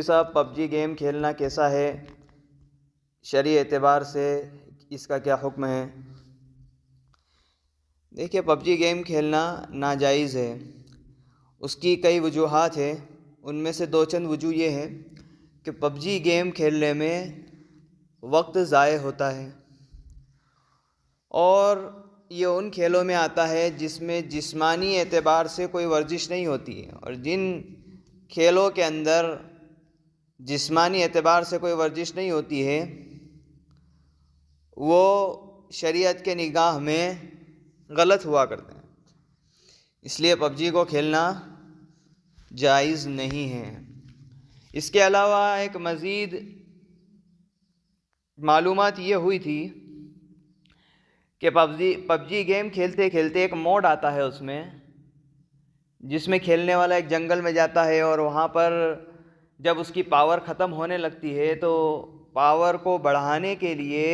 मुफ्ती साहब, PUBG game खेलना कैसा है? शरई एतबार से इसका क्या हुक्म है? देखिए, पबजी गेम खेलना नाजायज़ है। उसकी कई वजूहात हैं। उनमें से दो चंद वजूह ये है कि पबजी गेम खेलने में वक्त ज़ाय होता है और ये उन खेलों में आता है जिसमें जिस्मानी एतबार से कोई वर्जिश नहीं होती है। और जिन खेलों के अंदर जिस्मानी एतबार से कोई वर्जिश नहीं होती है वो शरीयत के निगाह में गलत हुआ करते हैं, इसलिए पबजी को खेलना जायज़ नहीं है। इसके अलावा एक मज़ीद मालूमात ये हुई थी कि पबजी गेम खेलते खेलते एक मोड आता है उसमें, जिसमें खेलने वाला एक जंगल में जाता है और वहाँ पर जब उसकी पावर ख़त्म होने लगती है तो पावर को बढ़ाने के लिए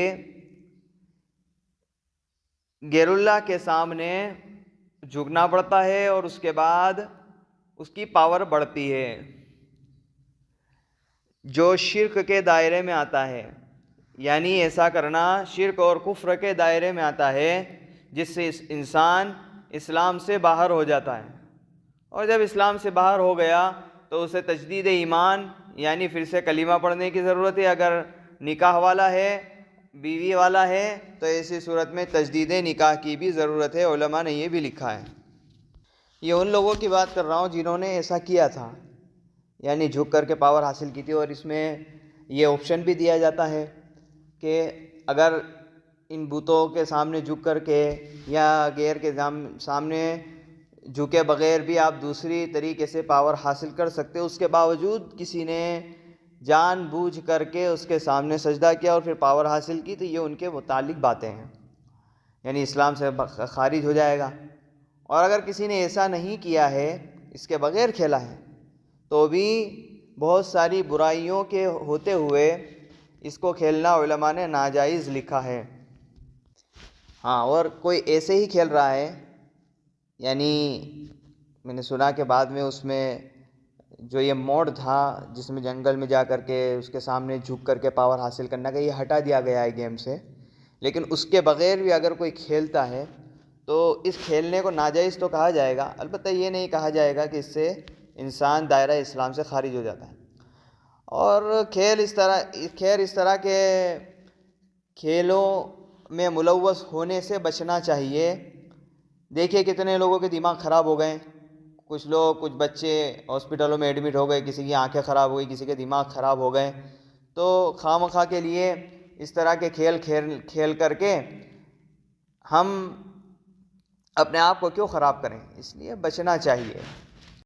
गेरुल्ला के सामने झुकना पड़ता है और उसके बाद उसकी पावर बढ़ती है, जो शिर्क के दायरे में आता है। यानी ऐसा करना शिर्क और कुफ्र के दायरे में आता है, जिससे इंसान इस्लाम से बाहर हो जाता है। और जब इस्लाम से बाहर हो गया तो उसे तजदीद ईमान यानी फिर से कलीमा पढ़ने की ज़रूरत है। अगर निकाह वाला है, बीवी वाला है, तो ऐसी सूरत में तजदीद निकाह की भी ज़रूरत है। उलमा ने ये भी लिखा है। ये उन लोगों की बात कर रहा हूँ जिन्होंने ऐसा किया था, यानी झुक करके पावर हासिल की थी। और इसमें ये ऑप्शन भी दिया जाता है कि अगर इन बुतों के सामने झुक करके या गैर के सामने झुके बग़ैर भी आप दूसरी तरीके से पावर हासिल कर सकते हो, उसके बावजूद किसी ने जानबूझ करके उसके सामने सजदा किया और फिर पावर हासिल की, तो ये उनके मुतालिक बातें हैं, यानी इस्लाम से खारिज हो जाएगा। और अगर किसी ने ऐसा नहीं किया है, इसके बग़ैर खेला है, तो भी बहुत सारी बुराइयों के होते हुए इसको खेलना उलमा ने नाजायज़ लिखा है। हाँ, और कोई ऐसे ही खेल रहा है, यानी मैंने सुना कि बाद में उसमें जो ये मोड था जिसमें जंगल में जा कर के उसके सामने झुक करके पावर हासिल करना का, ये हटा दिया गया है गेम से। लेकिन उसके बग़ैर भी अगर कोई खेलता है तो इस खेलने को नाजायज़ तो कहा जाएगा, अलबत्ता ये नहीं कहा जाएगा कि इससे इंसान दायरा इस्लाम से खारिज हो जाता है। और खैर इस तरह के खेलों में मुलव्वस होने से बचना चाहिए। देखिए कितने लोगों के दिमाग ख़राब हो गए, कुछ बच्चे हॉस्पिटलों में एडमिट हो गए, किसी की आंखें ख़राब हो गई, किसी के दिमाग ख़राब हो गए। तो खामखा के लिए इस तरह के खेल करके हम अपने आप को क्यों ख़राब करें, इसलिए बचना चाहिए।